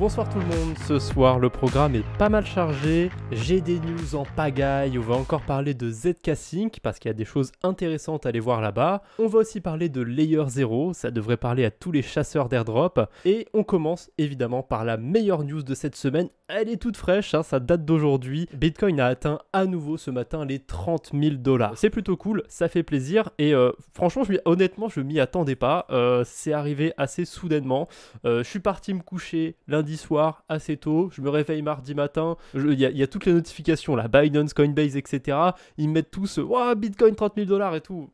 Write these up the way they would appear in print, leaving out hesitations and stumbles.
Bonsoir tout le monde, ce soir le programme est pas mal chargé, j'ai des news en pagaille, on va encore parler de ZK Sync parce qu'il y a des choses intéressantes à aller voir là-bas, on va aussi parler de Layer 0, ça devrait parler à tous les chasseurs d'airdrop, et on commence évidemment par la meilleure news de cette semaine, elle est toute fraîche, ça date d'aujourd'hui, Bitcoin a atteint à nouveau ce matin les 30 000 $, c'est plutôt cool, ça fait plaisir, et franchement honnêtement je m'y attendais pas, c'est arrivé assez soudainement, je suis parti me coucher lundi soir assez tôt, je me réveille mardi matin, il y a toutes les notifications là, Binance, Coinbase, etc. Ils mettent tous Bitcoin 30 000 $ et tout.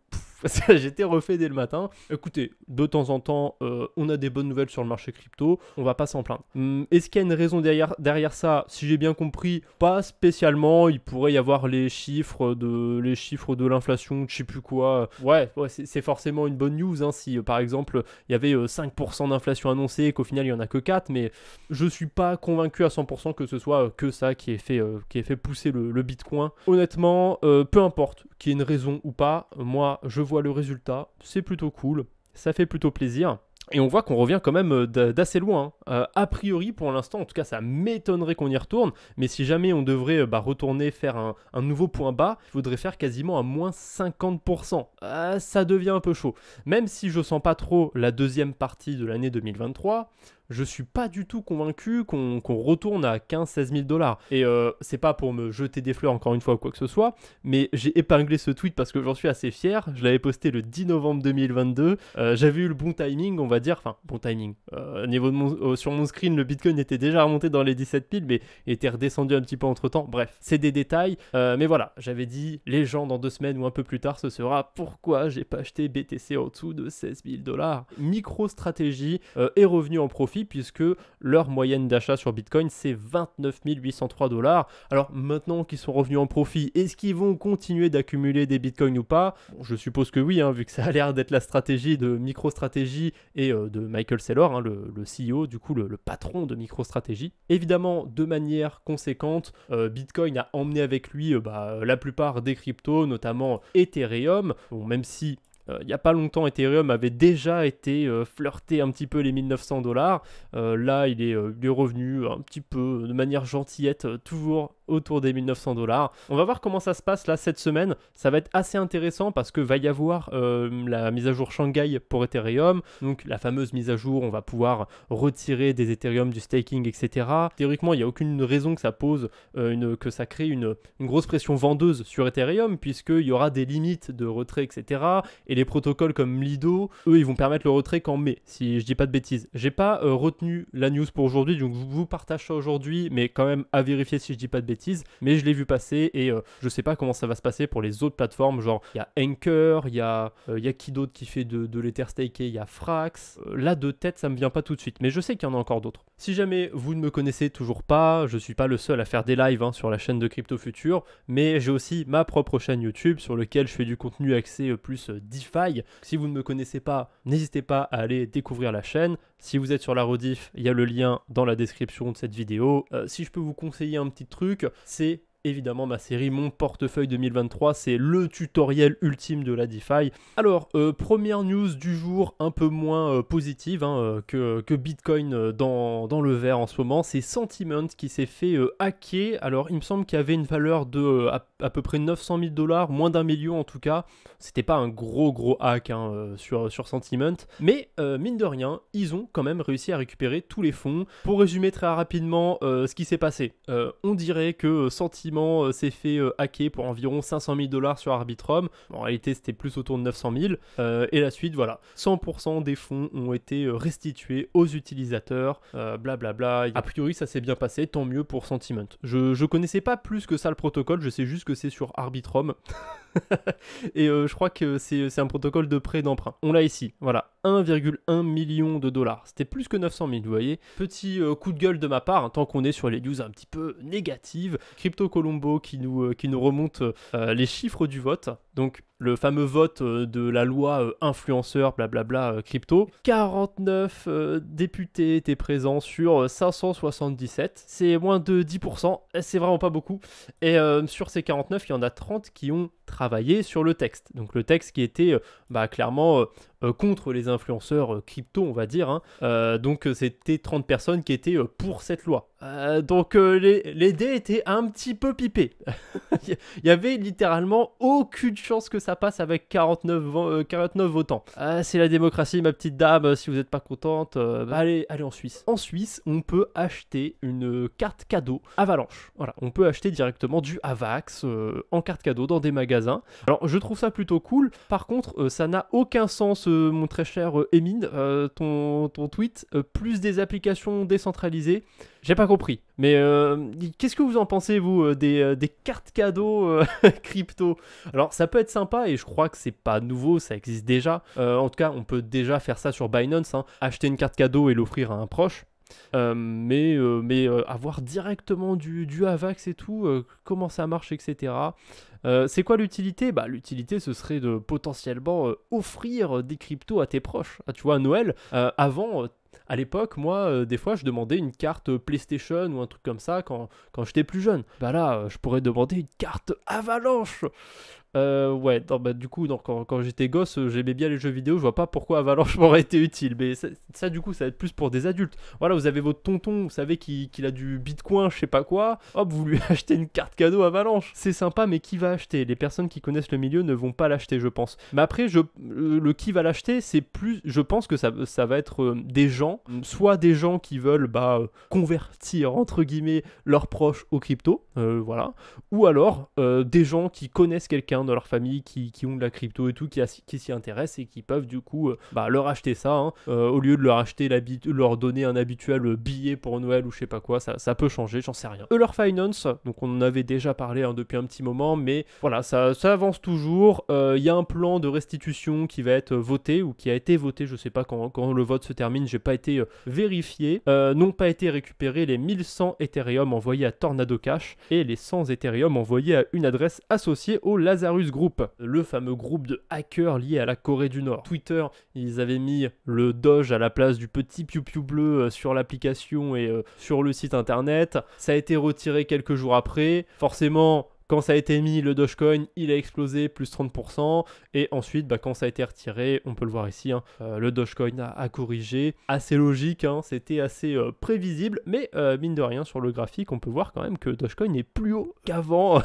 J'étais refait dès le matin. Écoutez, de temps en temps, on a des bonnes nouvelles sur le marché crypto, on va pas s'en plaindre. Est-ce qu'il y a une raison derrière ça? Si j'ai bien compris, pas spécialement. Il pourrait y avoir les chiffres de l'inflation, je sais plus quoi. Ouais, c'est forcément une bonne news. Si par exemple, il y avait 5% d'inflation annoncée, qu'au final il y en a que 4, mais je suis pas convaincu à 100% que ce soit que ça qui ait fait pousser le Bitcoin. Honnêtement, peu importe qu'il y ait une raison ou pas, moi je vois le résultat, c'est plutôt cool, ça fait plutôt plaisir. Et on voit qu'on revient quand même d'assez loin. A priori, pour l'instant, en tout cas, ça m'étonnerait qu'on y retourne. Mais si jamais on devrait retourner faire un nouveau point bas, il faudrait faire quasiment à moins 50%. Ça devient un peu chaud. Même si je sens pas trop la deuxième partie de l'année 2023, je suis pas du tout convaincu qu'on retourne à 15-16 000 $. Et c'est pas pour me jeter des fleurs encore une fois ou quoi que ce soit, mais j'ai épinglé ce tweet parce que j'en suis assez fier. Je l'avais posté le 10 novembre 2022. J'avais eu le bon timing, on va dire. Enfin, bon timing. Sur mon screen, le Bitcoin était déjà remonté dans les 17 000, mais il était redescendu un petit peu entre temps. Bref, c'est des détails. Mais voilà, j'avais dit, les gens dans 2 semaines ou un peu plus tard, ce sera pourquoi j'ai pas acheté BTC en dessous de 16 000 $. MicroStrategy est revenu en profit, puisque leur moyenne d'achat sur Bitcoin c'est 29 803 $. Alors maintenant qu'ils sont revenus en profit, est-ce qu'ils vont continuer d'accumuler des Bitcoins ou pas? Bon, je suppose que oui, vu que ça a l'air d'être la stratégie de MicroStrategy et de Michael Saylor, le CEO, du coup le patron de MicroStrategy. Évidemment, de manière conséquente, Bitcoin a emmené avec lui la plupart des cryptos, notamment Ethereum, bon, même si il n'y a pas longtemps, Ethereum avait déjà été flirté un petit peu les 1900 $. Là, il est revenu un petit peu de manière gentillette, toujours autour des 1900 $. On va voir comment ça se passe là cette semaine. Ça va être assez intéressant parce que va y avoir la mise à jour Shanghai pour Ethereum. Donc la fameuse mise à jour, on va pouvoir retirer des Ethereum, du staking, etc. Théoriquement, il n'y a aucune raison que ça pose, que ça crée une grosse pression vendeuse sur Ethereum, puisqu'il y aura des limites de retrait, etc. Et les protocoles comme Lido, eux, ils vont permettre le retrait qu'en mai, si je dis pas de bêtises. J'ai pas retenu la news pour aujourd'hui, donc je vous partage ça aujourd'hui, mais quand même à vérifier si je dis pas de bêtises. Mais je l'ai vu passer et je sais pas comment ça va se passer pour les autres plateformes, genre il y a Anchor, il y a qui d'autre qui fait de l'Ether staké, il y a Frax. Là de tête ça me vient pas tout de suite, mais je sais qu'il y en a encore d'autres. Si jamais vous ne me connaissez toujours pas, je suis pas le seul à faire des lives sur la chaîne de Crypto Future, mais j'ai aussi ma propre chaîne YouTube sur laquelle je fais du contenu axé plus DeFi. Si vous ne me connaissez pas, n'hésitez pas à aller découvrir la chaîne. Si vous êtes sur la rediff, il y a le lien dans la description de cette vidéo. Si je peux vous conseiller un petit truc, c'est évidemment ma série Mon Portefeuille 2023, c'est le tutoriel ultime de la DeFi. Alors, première news du jour, un peu moins positive que Bitcoin dans le vert en ce moment, c'est Sentiment qui s'est fait hacker. Alors, il me semble qu'il y avait une valeur de à peu près 900 000 $, moins d'1 million en tout cas. C'était pas un gros hack sur Sentiment, mais mine de rien, ils ont quand même réussi à récupérer tous les fonds. Pour résumer très rapidement ce qui s'est passé, on dirait que Sentiment s'est fait hacker pour environ 500 000 $ sur Arbitrum. En réalité, c'était plus autour de 900 000. Et la suite, voilà. 100% des fonds ont été restitués aux utilisateurs. Blablabla. A priori, ça s'est bien passé. Tant mieux pour Sentiment. Je connaissais pas plus que ça le protocole. Je sais juste que c'est sur Arbitrum. Et je crois que c'est un protocole de prêt d'emprunt. On l'a ici. Voilà. 1,1 million de $. C'était plus que 900 000, vous voyez. Petit coup de gueule de ma part, tant qu'on est sur les news un petit peu négatives. Crypto Colombo qui nous remonte les chiffres du vote. Donc le fameux vote de la loi influenceur, blablabla, crypto. 49 députés étaient présents sur 577. C'est moins de 10%. C'est vraiment pas beaucoup. Et sur ces 49, il y en a 30 qui ont travailler sur le texte. Donc le texte qui était clairement contre les influenceurs crypto, on va dire. Hein. Donc c'était 30 personnes qui étaient pour cette loi. Donc les dés étaient un petit peu pipés. Il y avait littéralement aucune chance que ça passe avec 49 votants. C'est la démocratie, ma petite dame. Si vous n'êtes pas contente, allez en Suisse. En Suisse, on peut acheter une carte cadeau Avalanche. Voilà, on peut acheter directement du Avax en carte cadeau dans des magasins. Alors je trouve ça plutôt cool. Par contre, ça n'a aucun sens, mon très cher Emine, ton tweet. Plus des applications décentralisées. J'ai pas compris. Mais qu'est-ce que vous en pensez, vous, des cartes cadeaux crypto? Alors, ça peut être sympa et je crois que c'est pas nouveau, ça existe déjà. En tout cas, on peut déjà faire ça sur Binance, hein, acheter une carte cadeau et l'offrir à un proche. Mais avoir directement du Avax et tout, comment ça marche, etc. C'est quoi l'utilité? L'utilité, ce serait de potentiellement offrir des cryptos à tes proches. Ah, tu vois, à Noël, avant... À l'époque, moi, des fois, je demandais une carte PlayStation ou un truc comme ça quand j'étais plus jeune. Là, je pourrais demander une carte Avalanche. Ouais, du coup, quand j'étais gosse, j'aimais bien les jeux vidéo. Je vois pas pourquoi Avalanche m'aurait été utile. Mais ça, du coup, ça va être plus pour des adultes. Voilà, vous avez votre tonton, vous savez qu'il a du Bitcoin, je sais pas quoi. Hop, vous lui achetez une carte cadeau Avalanche. C'est sympa, mais qui va acheter? Les personnes qui connaissent le milieu ne vont pas l'acheter, je pense. Mais après, le qui va l'acheter, c'est plus... Je pense que ça va être des gens, soit des gens qui veulent convertir, entre guillemets, leurs proches aux crypto. Voilà. Ou alors, des gens qui connaissent quelqu'un dans leur famille qui ont de la crypto et tout, qui s'y intéressent et qui peuvent du coup leur acheter ça, hein, au lieu de leur donner un habituel billet pour Noël ou je sais pas quoi. Ça peut changer, j'en sais rien. Euler Finance, donc on en avait déjà parlé depuis un petit moment, mais voilà, ça avance toujours. Il y a un plan de restitution qui va être voté ou qui a été voté, je sais pas quand le vote se termine, j'ai pas été vérifié. N'ont pas été récupérés les 1100 Ethereum envoyés à Tornado Cash et les 100 Ethereum envoyés à une adresse associée au Lazarus Group, le fameux groupe de hackers lié à la Corée du Nord. Twitter, ils avaient mis le Doge à la place du petit piou-piou bleu sur l'application et sur le site internet. Ça a été retiré quelques jours après. Forcément, quand ça a été mis, le Dogecoin, il a explosé, plus 30%. Et ensuite, quand ça a été retiré, on peut le voir ici, hein, le Dogecoin a corrigé. Assez logique, hein, c'était assez prévisible. Mais mine de rien, sur le graphique, on peut voir quand même que Dogecoin est plus haut qu'avant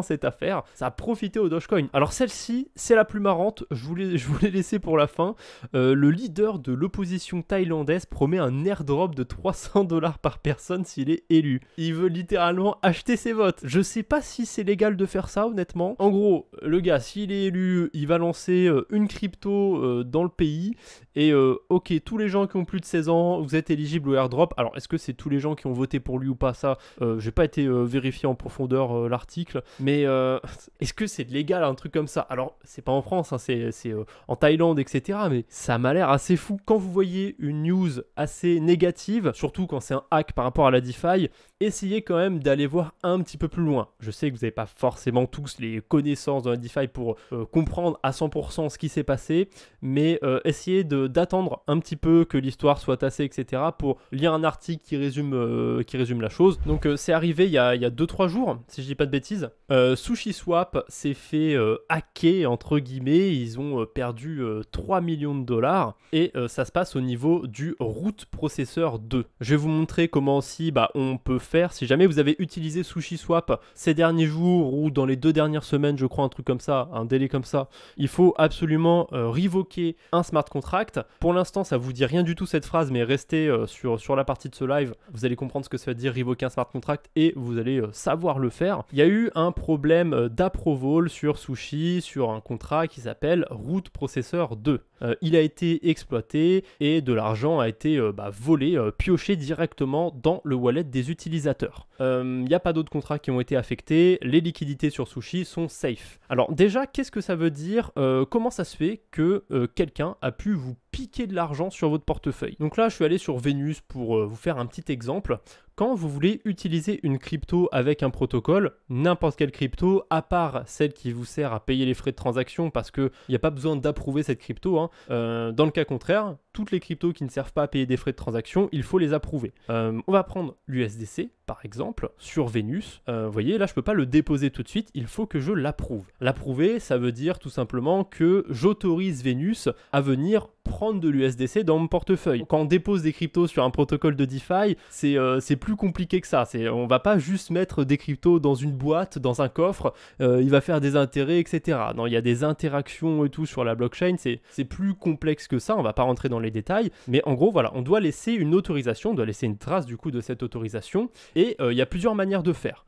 cette affaire. Ça a profité au Dogecoin. Alors celle-ci, c'est la plus marrante. Je vous l'ai laissée pour la fin. Le leader de l'opposition thaïlandaise promet un airdrop de 300$ par personne s'il est élu. Il veut littéralement acheter ses votes. Je sais pas si c'est légal de faire ça, honnêtement. En gros, le gars, s'il est élu, il va lancer une crypto dans le pays et ok, tous les gens qui ont plus de 16 ans, vous êtes éligibles au airdrop. Alors, est-ce que c'est tous les gens qui ont voté pour lui ou pas? Ça, j'ai pas été vérifié en profondeur l'article, mais est-ce que c'est légal un truc comme ça? Alors, c'est pas en France, hein, c'est en Thaïlande, etc. Mais ça m'a l'air assez fou. Quand vous voyez une news assez négative, surtout quand c'est un hack par rapport à la DeFi, essayez quand même d'aller voir un petit peu plus loin. Je sais que vous n'avez pas forcément tous les connaissances dans la DeFi pour comprendre à 100% ce qui s'est passé, mais essayez d'attendre un petit peu que l'histoire soit tassée, etc. pour lire un article qui résume la chose. Donc c'est arrivé il y a 2-3 jours, si je dis pas de bêtises. SushiSwap s'est fait hacker, entre guillemets. Ils ont perdu 3 millions de dollars et ça se passe au niveau du root processor 2. Je vais vous montrer comment aussi on peut faire si jamais vous avez utilisé SushiSwap ces derniers jours ou dans les 2 dernières semaines, je crois, un truc comme ça, un délai comme ça. Il faut absolument revoker un smart contract. Pour l'instant, ça vous dit rien du tout cette phrase, mais restez sur la partie de ce live. Vous allez comprendre ce que ça veut dire revoker un smart contract et vous allez savoir le faire. Il y a eu un problème d'approval sur Sushi, sur un contrat qui s'appelle root processor 2. Il a été exploité et de l'argent a été volé, pioché directement dans le wallet des utilisateurs. Il n'y a pas d'autres contrats qui ont été affectés. Les liquidités sur Sushi sont safe. Alors déjà, qu'est-ce que ça veut dire? Comment ça se fait que quelqu'un a pu vous piquer de l'argent sur votre portefeuille? Donc là, je suis allé sur Venus pour vous faire un petit exemple. Quand vous voulez utiliser une crypto avec un protocole, n'importe quelle crypto, à part celle qui vous sert à payer les frais de transaction parce qu'il n'y a pas besoin d'approuver cette crypto, hein, dans le cas contraire, toutes les cryptos qui ne servent pas à payer des frais de transaction, il faut les approuver. On va prendre l'USDC par exemple sur Vénus. Vous voyez, là je ne peux pas le déposer tout de suite, il faut que je l'approuve. L'approuver, ça veut dire tout simplement que j'autorise Vénus à venir prendre de l'USDC dans mon portefeuille. Quand on dépose des cryptos sur un protocole de DeFi, c'est plus compliqué que ça. On va pas juste mettre des cryptos dans une boîte, dans un coffre, il va faire des intérêts, etc. Non, il y a des interactions et tout sur la blockchain, c'est plus complexe que ça, on va pas rentrer dans les détails, mais en gros, voilà, on doit laisser une autorisation, on doit laisser une trace du coup de cette autorisation, et il y a plusieurs manières de faire.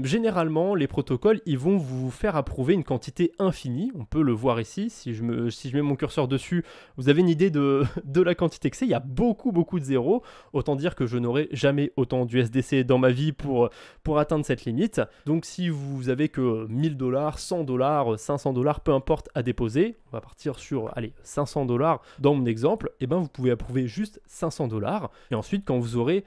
Généralement, les protocoles, ils vont vous faire approuver une quantité infinie, on peut le voir ici, si je mets mon curseur dessus, vous avez une idée de la quantité que c'est, il y a beaucoup de zéros, autant dire que je n'aurai jamais autant d'USDC dans ma vie pour atteindre cette limite. Donc si vous avez que 1000 $, 100 $, 500 $, peu importe à déposer, on va partir sur, allez, 500 $ dans mon exemple, et ben vous pouvez approuver juste 500 $, et ensuite quand vous aurez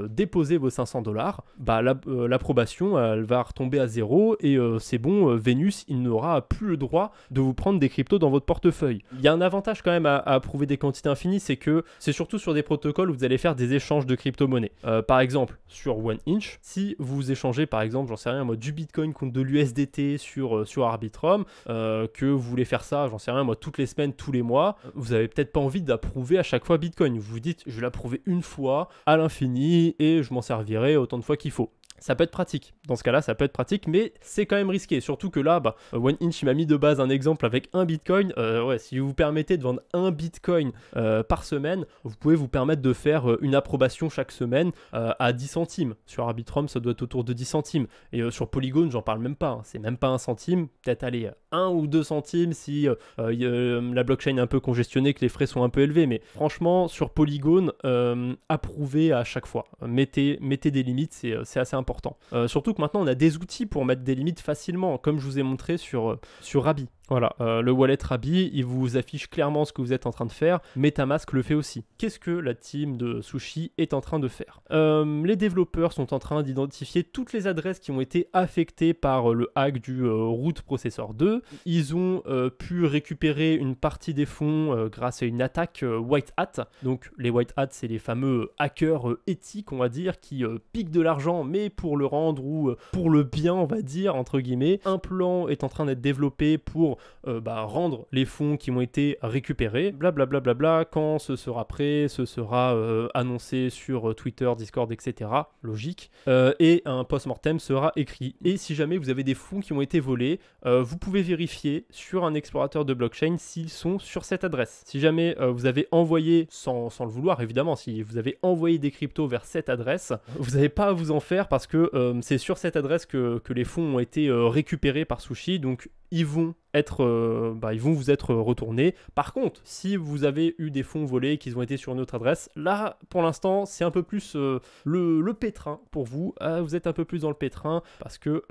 déposé vos 500 $, bah, l'approbation elle va retomber à zéro, et c'est bon, Vénus il n'aura plus le droit de vous prendre des cryptos dans votre portefeuille. Il y a un avantage quand même à approuver des quantités infinies, c'est que c'est surtout sur des protocoles où vous allez faire des échanges de crypto-monnaies. Par exemple, sur OneInch, si vous échangez par exemple, j'en sais rien, moi, du Bitcoin contre de l'USDT sur Arbitrum, que vous voulez faire ça, j'en sais rien, moi, toutes les semaines, tous les mois, vous avez peut-être pas envie d'approuver à chaque fois Bitcoin. Vous vous dites, je vais l'approuver une fois à l'infini et je m'en servirai autant de fois qu'il faut. Ça peut être pratique. Dans ce cas-là, ça peut être pratique, mais c'est quand même risqué. Surtout que là, OneInch m'a mis de base un exemple avec un Bitcoin. Ouais, si vous permettez de vendre un Bitcoin par semaine, vous pouvez vous permettre de faire une approbation chaque semaine à 10 centimes. Sur Arbitrum, ça doit être autour de 10 centimes. Et sur Polygon, j'en parle même pas. Hein. C'est même pas 1 centime. Peut-être aller 1 ou 2 centimes si la blockchain est un peu congestionnée, que les frais sont un peu élevés. Mais franchement, sur Polygon, approuvez à chaque fois. Mettez des limites, c'est assez important. Surtout que maintenant on a des outils pour mettre des limites facilement, comme je vous ai montré sur Rabby. Voilà, le wallet Rabby, il vous affiche clairement ce que vous êtes en train de faire. MetaMask le fait aussi. Qu'est-ce que la team de Sushi est en train de faire? Les développeurs sont en train d'identifier toutes les adresses qui ont été affectées par le hack du Root Processor 2. Ils ont pu récupérer une partie des fonds grâce à une attaque White Hat. Donc les White Hat, c'est les fameux hackers éthiques, on va dire, qui piquent de l'argent, mais pour le rendre ou pour le bien, on va dire, entre guillemets. Un plan est en train d'être développé pour rendre les fonds qui ont été récupérés, blablabla. Quand ce sera prêt, ce sera annoncé sur Twitter, Discord, etc. Logique. Et un post-mortem sera écrit. Et si jamais vous avez des fonds qui ont été volés, vous pouvez vérifier sur un explorateur de blockchain s'ils sont sur cette adresse. Si jamais vous avez envoyé, sans le vouloir évidemment, si vous avez envoyé des cryptos vers cette adresse, vous n'avez pas à vous en faire parce que c'est sur cette adresse que les fonds ont été récupérés par Sushi, donc ils vont vous être retournés. Par contre, si vous avez eu des fonds volés qui ont été sur une autre adresse, là, pour l'instant, c'est un peu plus le pétrin pour vous. Vous êtes un peu plus dans le pétrin parce que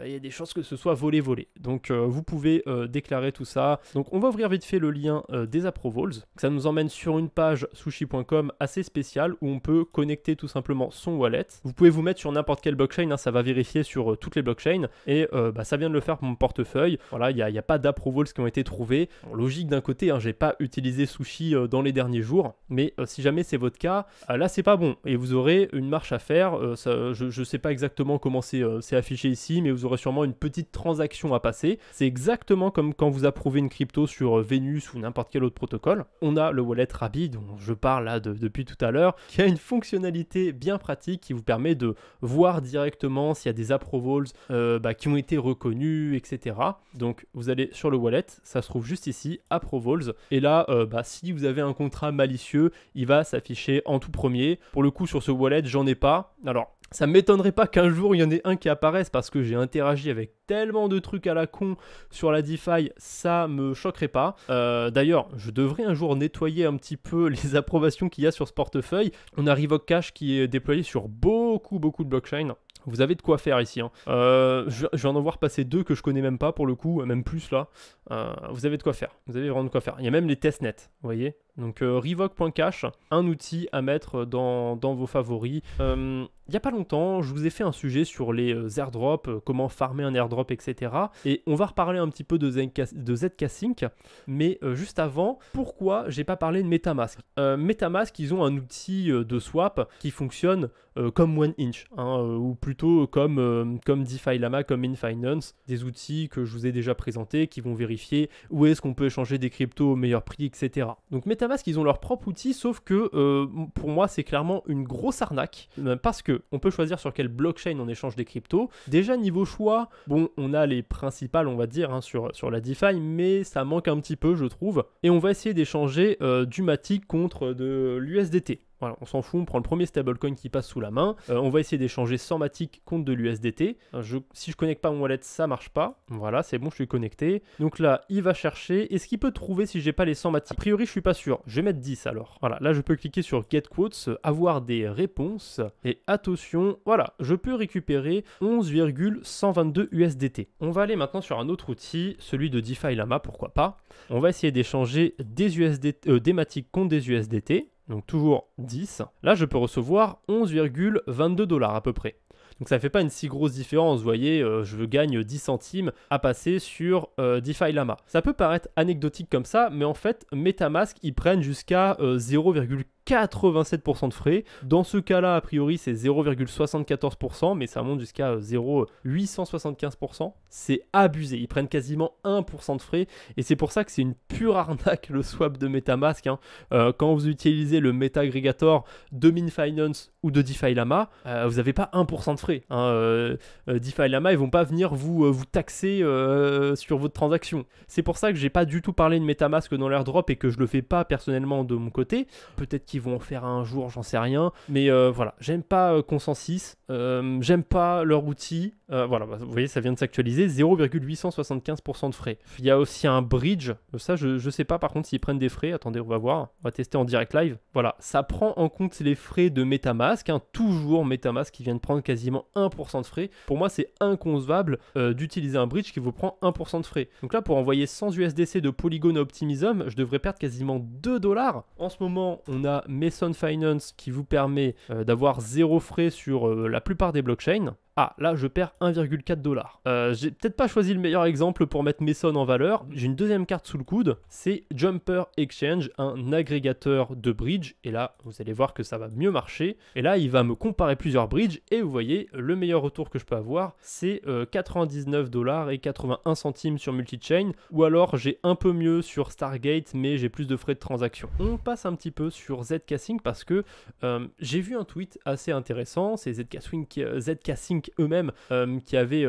il y a des chances que ce soit volé. Donc, vous pouvez déclarer tout ça. Donc, on va ouvrir vite fait le lien des approvals. Ça nous emmène sur une page sushi.com assez spéciale où on peut connecter tout simplement son wallet. Vous pouvez vous mettre sur n'importe quelle blockchain, hein, ça va vérifier sur toutes les blockchains et ça vient de le faire pour mon portefeuille. Voilà, il n'y a pas d'approvals qui ont été trouvés. Bon, logique d'un côté, hein, j'ai pas utilisé Sushi dans les derniers jours, mais si jamais c'est votre cas, là c'est pas bon et vous aurez une marche à faire. Je sais pas exactement comment c'est affiché ici, mais vous aurez sûrement une petite transaction à passer. C'est exactement comme quand vous approuvez une crypto sur Vénus ou n'importe quel autre protocole. On a le wallet Rabby dont je parle là depuis tout à l'heure, qui a une fonctionnalité bien pratique qui vous permet de voir directement s'il y a des approvals qui ont été reconnus, etc. Donc vous allez sur le wallet, ça se trouve juste ici, approvals, et là si vous avez un contrat malicieux, il va s'afficher en tout premier. Pour le coup sur ce wallet, j'en ai pas. Alors ça ne m'étonnerait pas qu'un jour il y en ait un qui apparaisse parce que j'ai interagi avec tellement de trucs à la con sur la DeFi, ça me choquerait pas. D'ailleurs, je devrais un jour nettoyer un petit peu les approbations qu'il y a sur ce portefeuille. On a Revoke Cash qui est déployé sur beaucoup de blockchains. Vous avez de quoi faire ici. Hein. Je vais en voir passer 2 que je connais même pas pour le coup, même plus là. Vous avez de quoi faire. Vous avez vraiment de quoi faire. Il y a même les testnets, vous voyez. Donc Revoke.cash, un outil à mettre dans vos favoris. Il n'y a pas longtemps, je vous ai fait un sujet sur les airdrops, comment farmer un airdrop, etc. Et on va reparler un petit peu de ZK-Sync. Mais juste avant, pourquoi j'ai pas parlé de MetaMask? MetaMask, ils ont un outil de swap qui fonctionne comme OneInch, ou plutôt comme DeFi Llama, comme InFinance, des outils que je vous ai déjà présentés qui vont vérifier où est-ce qu'on peut échanger des cryptos au meilleur prix, etc. Donc MetaMask, ils ont leur propre outil, sauf que pour moi, c'est clairement une grosse arnaque, parce que on peut choisir sur quelle blockchain on échange des cryptos. Déjà, niveau choix, bon, on a les principales, on va dire, sur la DeFi, mais ça manque un petit peu, je trouve. Et on va essayer d'échanger du Matic contre de l'USDT. Voilà, on s'en fout, on prend le premier stablecoin qui passe sous la main. On va essayer d'échanger 100 Matic contre de l'USDT. Si je connecte pas mon wallet, ça marche pas. Voilà, c'est bon, je suis connecté. Donc là, il va chercher. Est-ce qu'il peut trouver si j'ai pas les 100 Matic? A priori, je suis pas sûr. Je vais mettre 10 alors. Voilà, là, je peux cliquer sur Get Quotes, avoir des réponses. Et attention, voilà, je peux récupérer 11,122 USDT. On va aller maintenant sur un autre outil, celui de DeFi Llama, pourquoi pas. On va essayer d'échanger des Matic contre des USDT. Donc toujours 10. Là, je peux recevoir 11,22 $ à peu près. Donc ça ne fait pas une si grosse différence, vous voyez, je gagne 10 centimes à passer sur DeFi Llama. Ça peut paraître anecdotique comme ça, mais en fait, MetaMask, ils prennent jusqu'à 0,87% de frais. Dans ce cas-là, a priori, c'est 0,74%, mais ça monte jusqu'à 0,875%. C'est abusé. Ils prennent quasiment 1% de frais. Et c'est pour ça que c'est une pure arnaque, le swap de MetaMask. Quand vous utilisez le MetaAggregator de MinFinance ou de DeFi Llama, vous n'avez pas 1% de frais. DeFi Llama, ils vont pas venir vous taxer sur votre transaction. C'est pour ça que j'ai pas du tout parlé de MetaMask dans l'airdrop et que je le fais pas personnellement de mon côté. Peut-être qu'ils vont en faire un jour, j'en sais rien. Mais voilà, j'aime pas Consensus, j'aime pas leur outil. Voilà, vous voyez, ça vient de s'actualiser, 0,875% de frais. Il y a aussi un bridge, ça je sais pas par contre s'ils prennent des frais. Attendez, on va voir, on va tester en direct live. Voilà, ça prend en compte les frais de MetaMask, toujours MetaMask qui vient de prendre quasiment 1% de frais. Pour moi, c'est inconcevable d'utiliser un bridge qui vous prend 1% de frais. Donc là, pour envoyer 100 USDC de Polygon à Optimism, je devrais perdre quasiment 2 $. En ce moment, on a Mason Finance qui vous permet d'avoir 0 frais sur la plupart des blockchains. Ah, là, je perds 1,4 $. J'ai peut-être pas choisi le meilleur exemple pour mettre Mason en valeur. J'ai une deuxième carte sous le coude, c'est Jumper Exchange, un agrégateur de bridge. Et là, vous allez voir que ça va mieux marcher. Et là, il va me comparer plusieurs bridges. Et vous voyez, le meilleur retour que je peux avoir, c'est 99 $ et 81 centimes sur Multichain. Ou alors, j'ai un peu mieux sur Stargate, mais j'ai plus de frais de transaction. On passe un petit peu sur ZK-Sync parce que j'ai vu un tweet assez intéressant. C'est ZK-Sync eux-mêmes qui avaient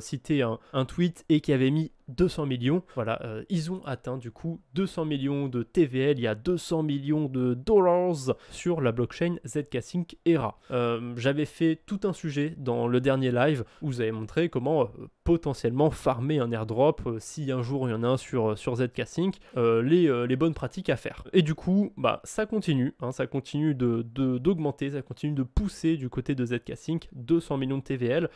cité un tweet et qui avaient mis 200 millions, voilà, ils ont atteint du coup 200 millions de TVL, il y a 200 millions de dollars sur la blockchain ZK-Sync ERA. J'avais fait tout un sujet dans le dernier live où vous avez montré comment potentiellement farmer un airdrop si un jour il y en a un sur ZK-Sync, les bonnes pratiques à faire. Et du coup, ça continue, ça continue d'augmenter, ça continue de pousser du côté de ZK-Sync, 200 millions de TVL,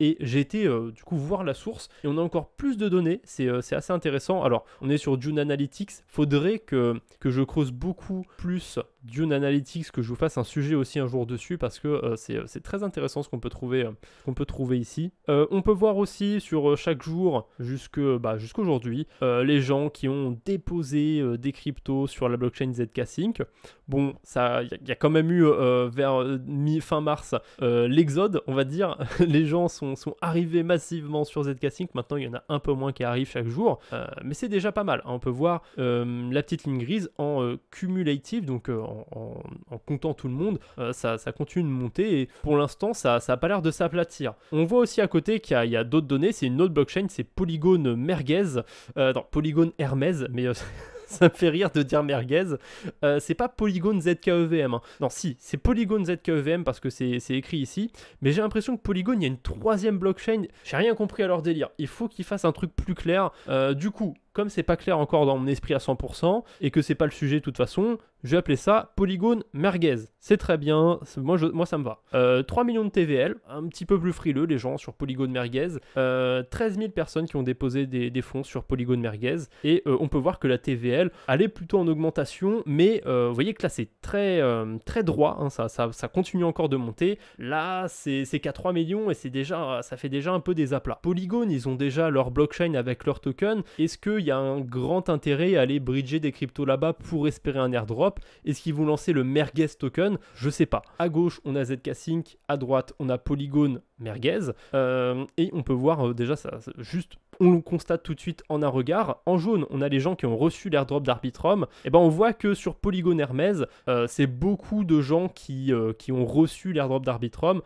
et j'ai été du coup voir la source et on a encore plus de données. C'est assez intéressant. Alors, on est sur Dune Analytics. Faudrait que je creuse beaucoup plus Dune Analytics, que je vous fasse un sujet aussi un jour dessus parce que c'est très intéressant ce qu'on peut trouver ici. On peut voir aussi sur chaque jour jusqu'aujourd'hui les gens qui ont déposé des cryptos sur la blockchain ZK-Sync. Bon, il y a quand même eu vers fin mars l'exode, on va dire. Les gens sont arrivés massivement sur ZK-Sync. Maintenant, il y en a un peu moins qui arrivent chaque jour, mais c'est déjà pas mal. On peut voir la petite ligne grise en cumulative, donc en comptant tout le monde, ça continue de monter et pour l'instant, ça n'a pas l'air de s'aplatir. On voit aussi à côté qu'il y a d'autres données. C'est une autre blockchain, c'est Polygon Merguez, Polygon Hermès, mais ça me fait rire de dire merguez. C'est pas Polygon ZKEVM. Non, si, c'est Polygon ZKEVM parce que c'est écrit ici. Mais j'ai l'impression que Polygon, il y a une troisième blockchain. J'ai rien compris à leur délire. Il faut qu'ils fassent un truc plus clair. Du coup, comme c'est pas clair encore dans mon esprit à 100% et que c'est pas le sujet de toute façon, je vais appeler ça Polygone Merguez. C'est très bien, moi ça me va. 3 millions de TVL, un petit peu plus frileux les gens sur Polygone Merguez. 13 000 personnes qui ont déposé des fonds sur Polygone Merguez. Et on peut voir que la TVL, elle est plutôt en augmentation, mais vous voyez que là c'est très droit, hein, ça continue encore de monter. Là c'est qu'à 3 millions et ça fait déjà un peu des aplats. Polygon, ils ont déjà leur blockchain avec leur token. Est-ce qu'il y a un grand intérêt à aller bridger des cryptos là-bas pour espérer un airdrop? Est-ce qu'ils vont lancer le Merguez token? Je sais pas. À gauche, on a ZK Sync, à droite, on a Polygone Merguez. Et on peut voir déjà ça juste. On le constate tout de suite en un regard. En jaune, on a les gens qui ont reçu l'airdrop d'Arbitrum. Et ben on voit que sur Polygone Hermès, c'est beaucoup de gens qui ont reçu l'airdrop d'Arbitrum,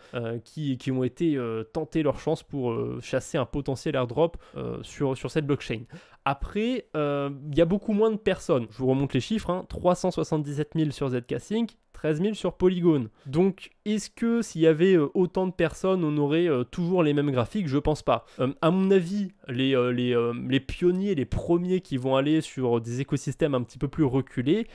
qui ont été tenter leur chance pour chasser un potentiel airdrop sur cette blockchain. Après, il y a beaucoup moins de personnes. Je vous remonte les chiffres, hein, 377 000 sur ZK Sync, 13 000 sur Polygone. Donc, est-ce que s'il y avait autant de personnes, on aurait toujours les mêmes graphiques? Je pense pas. À mon avis, les pionniers, les premiers qui vont aller sur des écosystèmes un petit peu plus reculés,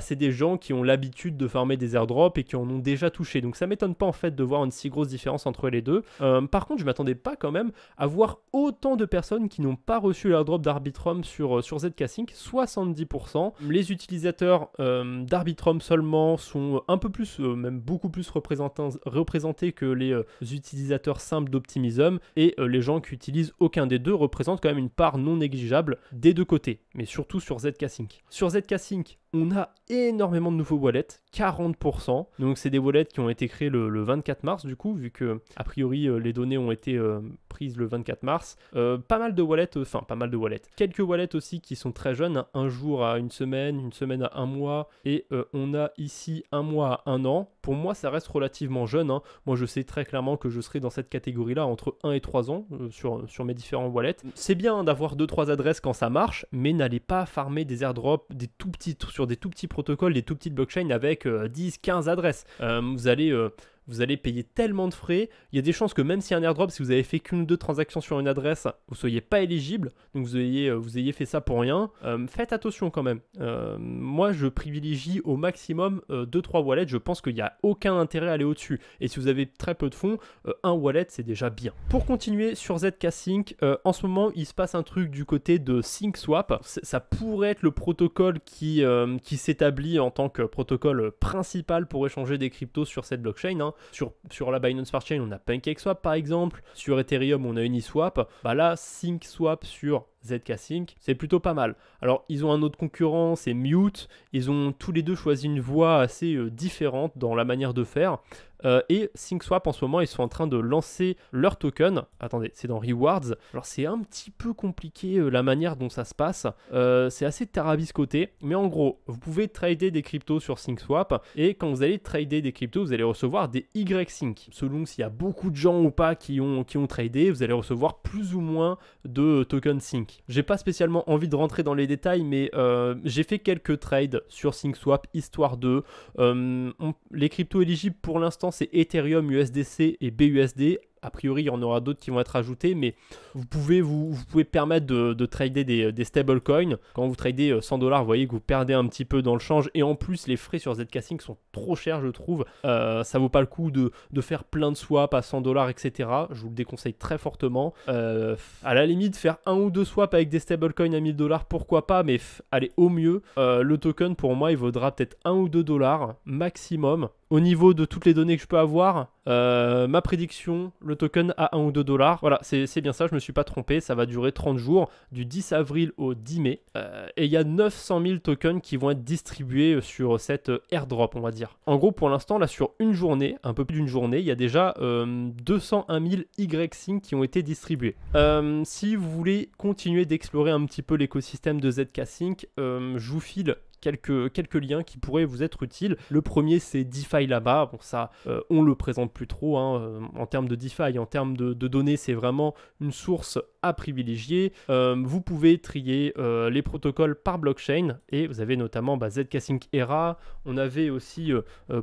c'est des gens qui ont l'habitude de farmer des airdrops et qui en ont déjà touché. Donc, ça m'étonne pas en fait de voir une si grosse différence entre les deux. Par contre, je m'attendais pas quand même à voir autant de personnes qui n'ont pas reçu l'airdrop d'Arbitrum sur ZK Sync, 70%. Les utilisateurs d'Arbitrum seulement sont un peu plus, même beaucoup plus représentés que les utilisateurs simples d'Optimism, et les gens qui utilisent aucun des deux représentent quand même une part non négligeable des deux côtés, mais surtout sur ZK Sync. Sur ZK Sync, on a énormément de nouveaux wallets, 40%. Donc c'est des wallets qui ont été créés le 24 mars du coup, vu que a priori les données ont été prises le 24 mars. Pas mal de wallets, quelques wallets aussi qui sont très jeunes, hein, un jour à une semaine à un mois, et on a ici un mois à un an. Pour moi ça reste relativement jeune, hein. Moi je sais très clairement que je serai dans cette catégorie là entre 1 et 3 ans sur mes différents wallets. C'est bien d'avoir 2-3 adresses quand ça marche, mais n'allez pas farmer des airdrops sur des tout petits protocoles, des tout petites blockchains avec 10-15 adresses. Vous allez payer tellement de frais, il y a des chances que même si un airdrop, si vous avez fait qu'une ou deux transactions sur une adresse, vous ne soyez pas éligible, donc vous ayez fait ça pour rien. Faites attention quand même. Moi, je privilégie au maximum 2-3 wallets, je pense qu'il n'y a aucun intérêt à aller au-dessus. Et si vous avez très peu de fonds, un wallet, c'est déjà bien. Pour continuer sur ZK Sync, en ce moment, il se passe un truc du côté de SyncSwap. Ça pourrait être le protocole qui s'établit en tant que protocole principal pour échanger des cryptos sur cette blockchain, hein. Sur la Binance Smart Chain, on a PancakeSwap par exemple. Sur Ethereum, on a Uniswap. Là, SyncSwap sur ZK Sync, c'est plutôt pas mal. Alors, ils ont un autre concurrent, c'est Mute. Ils ont tous les deux choisi une voie assez différente dans la manière de faire. Et SyncSwap, en ce moment, ils sont en train de lancer leur token. Attendez, c'est dans Rewards. Alors, c'est un petit peu compliqué la manière dont ça se passe. C'est assez tarabiscoté. Mais en gros, vous pouvez trader des cryptos sur SyncSwap. Et quand vous allez trader des cryptos, vous allez recevoir des YSync. Selon s'il y a beaucoup de gens ou pas qui ont tradé, vous allez recevoir plus ou moins de tokens Sync. J'ai pas spécialement envie de rentrer dans les détails, mais j'ai fait quelques trades sur SyncSwap, histoire de... les cryptos éligibles pour l'instant, c'est Ethereum, USDC et BUSD. A priori, il y en aura d'autres qui vont être ajoutés, mais vous pouvez permettre de trader des stablecoins. Quand vous tradez 100 $, vous voyez que vous perdez un petit peu dans le change. Et en plus, les frais sur ZK Sync sont trop chers, je trouve. Ça vaut pas le coup de faire plein de swaps à 100 $, etc. Je vous le déconseille très fortement. À la limite, faire un ou deux swaps avec des stablecoins à 1000 $, pourquoi pas, mais allez, au mieux, le token, pour moi, il vaudra peut-être 1 ou 2 $ maximum. Au niveau de toutes les données que je peux avoir, ma prédiction, le token à 1 ou 2 $. Voilà, c'est bien ça, je me suis pas trompé. Ça va durer 30 jours, du 10 avril au 10 mai. Et il y a 900 000 tokens qui vont être distribués sur cette airdrop, on va dire. En gros, pour l'instant, là, sur une journée, un peu plus d'une journée, il y a déjà 201 000 YSync qui ont été distribués. Si vous voulez continuer d'explorer un petit peu l'écosystème de ZK Sync, je vous file quelques liens qui pourraient vous être utiles. Le premier, c'est DeFi là-bas. Bon, ça, on le présente plus trop, hein, en termes de DeFi, en termes de données, c'est vraiment une source à privilégier. Vous pouvez trier les protocoles par blockchain, et vous avez notamment ZK Sync ERA. On avait aussi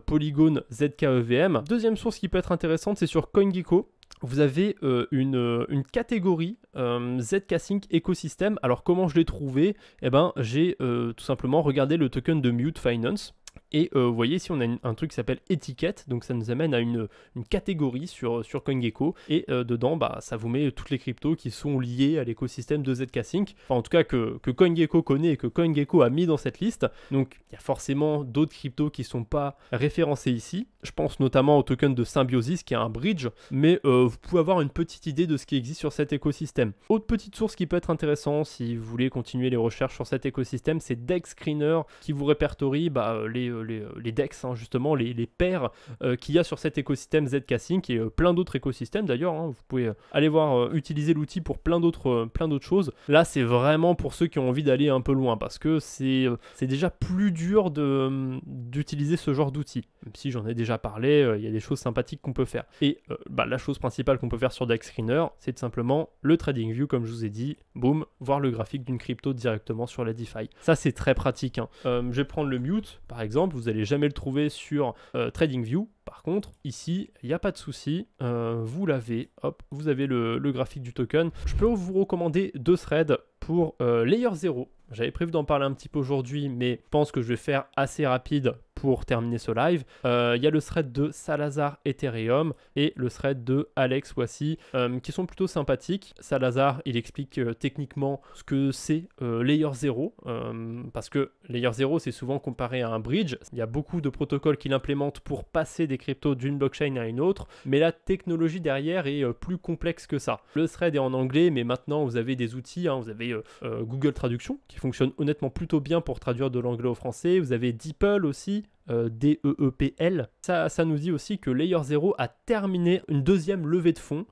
Polygon ZK EVM. Deuxième source qui peut être intéressante, c'est sur CoinGecko. vous avez une catégorie Zk-Sync écosystème. Alors comment je l'ai trouvé? Eh ben, j'ai tout simplement regardé le token de Mute Finance. Et vous voyez ici on a un truc qui s'appelle étiquette, donc ça nous amène à une catégorie sur CoinGecko, et dedans bah, ça vous met toutes les cryptos qui sont liées à l'écosystème de Zk-Sync, enfin en tout cas que CoinGecko connaît et que CoinGecko a mis dans cette liste. Donc il y a forcément d'autres cryptos qui ne sont pas référencés ici, je pense notamment au token de Symbiosis qui est un bridge, mais vous pouvez avoir une petite idée de ce qui existe sur cet écosystème. Autre petite source qui peut être intéressante si vous voulez continuer les recherches sur cet écosystème, c'est Dex Screener qui vous répertorie bah, les DEX, hein, justement, les paires qu'il y a sur cet écosystème Zk-Sync et plein d'autres écosystèmes d'ailleurs. Hein, vous pouvez aller voir, utiliser l'outil pour plein d'autres choses. Là, c'est vraiment pour ceux qui ont envie d'aller un peu loin parce que c'est déjà plus dur d'utiliser ce genre d'outil. Même si j'en ai déjà parlé, il y a des choses sympathiques qu'on peut faire. Et bah, la chose principale qu'on peut faire sur Dex Screener, c'est tout simplement le TradingView, comme je vous ai dit. Boum, voir le graphique d'une crypto directement sur la DeFi. Ça, c'est très pratique. Hein. Je vais prendre le Mute, par exemple. Vous n'allez jamais le trouver sur TradingView. Par contre, ici, il n'y a pas de souci. Vous l'avez. Hop, vous avez le graphique du token. Je peux vous recommander 2 threads pour Layer 0. J'avais prévu d'en parler un petit peu aujourd'hui, mais je pense que je vais faire assez rapide pour terminer ce live. Il y a le thread de Salazar Ethereum et le thread de Alex Wassi qui sont plutôt sympathiques. Salazar, il explique techniquement ce que c'est Layer 0 parce que Layer 0, c'est souvent comparé à un bridge. Il y a beaucoup de protocoles qui l'implémentent pour passer des cryptos d'une blockchain à une autre, mais la technologie derrière est plus complexe que ça. Le thread est en anglais, mais maintenant vous avez des outils, hein, vous avez Google Traduction qui fonctionne honnêtement plutôt bien pour traduire de l'anglais au français. Vous avez DeepL aussi, DEEPL. Ça nous dit aussi que Layer 0 a terminé une deuxième levée de fonds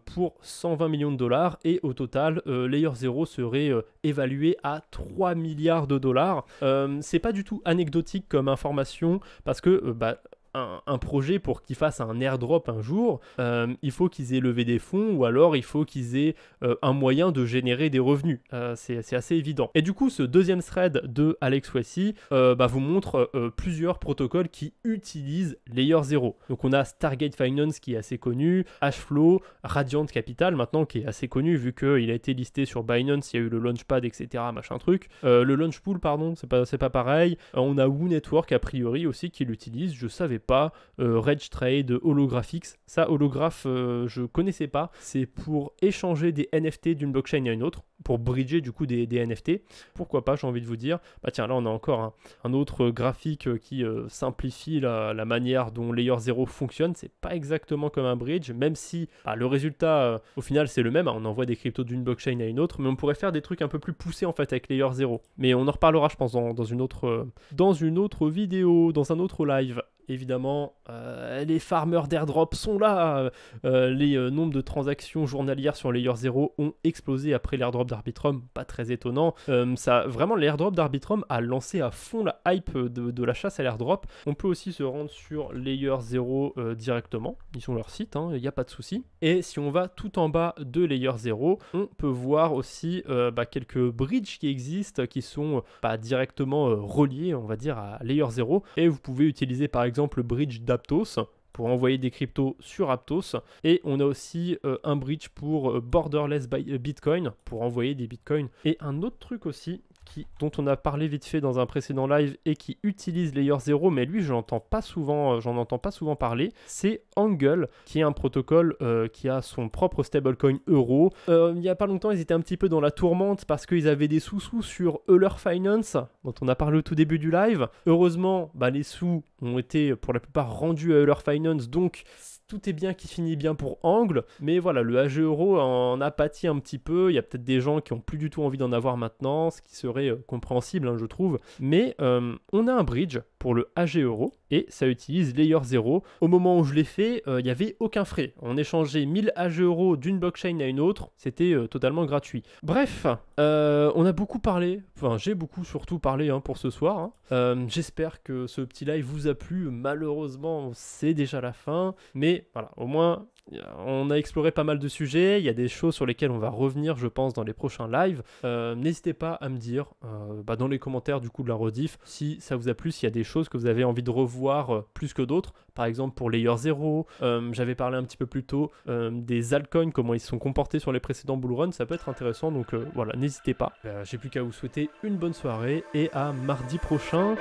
pour 120 millions de dollars et au total Layer 0 serait évalué à 3 milliards de dollars. C'est pas du tout anecdotique comme information parce que un projet pour qu'ils fassent un airdrop un jour, il faut qu'ils aient levé des fonds ou alors il faut qu'ils aient un moyen de générer des revenus. C'est assez évident. Et du coup, ce deuxième thread de Alex Wassi vous montre plusieurs protocoles qui utilisent Layer 0. Donc on a Stargate Finance qui est assez connu, Hashflow, Radiant Capital maintenant qui est assez connu vu qu'il a été listé sur Binance, il y a eu le Launchpad, etc. machin truc. Le Launchpool, pardon, c'est pas pareil. On a Woo Network a priori aussi qui l'utilise, je savais pas. Rage Trade, Holographics, ça Holograph je connaissais pas, c'est pour échanger des NFT d'une blockchain à une autre, pour bridger du coup des NFT, pourquoi pas, j'ai envie de vous dire. Bah tiens, là on a encore un autre graphique qui simplifie la manière dont Layer 0 fonctionne. C'est pas exactement comme un bridge, même si le résultat au final c'est le même, on envoie des cryptos d'une blockchain à une autre, mais on pourrait faire des trucs un peu plus poussés en fait avec Layer 0, mais on en reparlera je pense dans une autre vidéo, dans un autre live. Évidemment, les farmers d'airdrop sont là. Les nombres de transactions journalières sur Layer 0 ont explosé après l'airdrop d'Arbitrum, pas très étonnant. Vraiment, l'airdrop d'Arbitrum a lancé à fond la hype de la chasse à l'airdrop. On peut aussi se rendre sur Layer 0 directement. Ils sont leur site, il n'y a pas de souci. Et si on va tout en bas de Layer 0, on peut voir aussi quelques bridges qui existent, qui sont directement reliés, on va dire, à Layer 0. Et vous pouvez utiliser par exemple le bridge d'Aptos pour envoyer des cryptos sur Aptos, et on a aussi un bridge pour Borderless Bitcoin pour envoyer des bitcoins. Et un autre truc aussi dont on a parlé vite fait dans un précédent live et qui utilise Layer 0, mais lui j'en entends pas souvent parler, c'est Angle, qui est un protocole qui a son propre stablecoin euro. Il y a pas longtemps ils étaient un petit peu dans la tourmente parce qu'ils avaient des sous sur Euler Finance dont on a parlé au tout début du live. Heureusement les sous ont été pour la plupart rendus à Euler Finance, donc tout est bien qui finit bien pour Angle, mais voilà, le AG Euro en a pâti un petit peu. Il y a peut-être des gens qui ont plus du tout envie d'en avoir maintenant, ce qui serait compréhensible, je trouve. Mais on a un bridge pour le AG Euro et ça utilise Layer 0. Au moment où je l'ai fait, il n'y avait aucun frais. On échangeait 1000 AG Euro d'une blockchain à une autre, c'était totalement gratuit. Bref, on a beaucoup parlé, j'ai beaucoup surtout parlé pour ce soir. J'espère que ce petit live vous a plu. Malheureusement, c'est déjà la fin, mais voilà, au moins On a exploré pas mal de sujets, il y a des choses sur lesquelles on va revenir, je pense, dans les prochains lives. N'hésitez pas à me dire dans les commentaires du coup de la rediff si ça vous a plu, s'il y a des choses que vous avez envie de revoir plus que d'autres. Par exemple pour Layer 0, j'avais parlé un petit peu plus tôt des altcoins, comment ils se sont comportés sur les précédents bullruns, ça peut être intéressant, donc voilà, n'hésitez pas. J'ai plus qu'à vous souhaiter une bonne soirée et à mardi prochain.